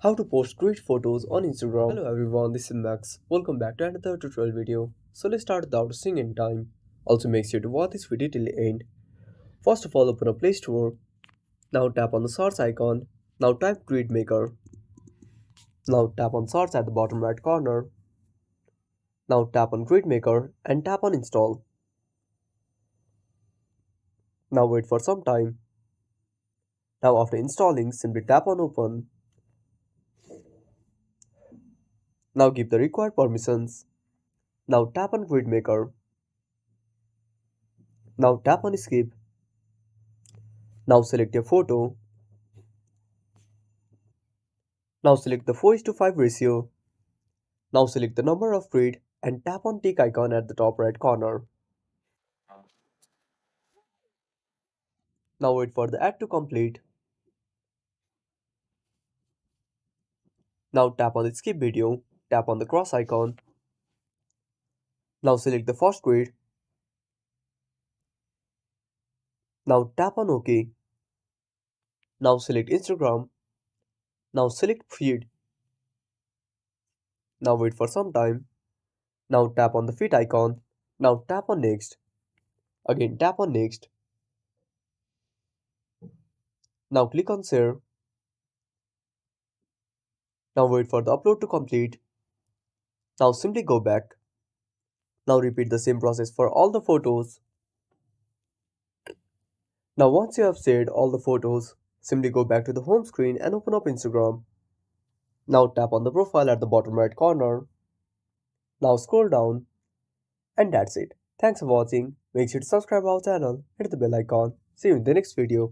How to post great photos on Instagram. Hello everyone, this is Max. Welcome back to another tutorial video. So let's start without wasting any time. Also make sure to watch this video till the end. First of all, open a Play Store. Now tap on the search icon. Now type Grid Maker. Now tap on search at the bottom right corner. Now tap on Grid Maker and tap on install. Now wait for some time. Now after installing, simply tap on open. Now give the required permissions. Now tap on Grid Maker. Now tap on skip. Now select your photo. Now select the 4:5 ratio. Now select the number of grid and tap on tick icon at the top right corner. Now wait for the add to complete. Now tap on the skip video, tap on the cross icon. Now select the first grid. Now tap on OK. Now select Instagram. Now select feed. Now wait for some time. Now tap on the feed icon. Now tap on next. Again tap on next. Now click on share. Now wait for the upload to complete. Now simply go back. Now repeat the same process for all the photos. Now once you have saved all the photos, simply go back to the home screen and open up Instagram. Now tap on the profile at the bottom right corner. Now scroll down and that's it. Thanks for watching. Make sure to subscribe our channel, hit the bell icon. See you in the next video.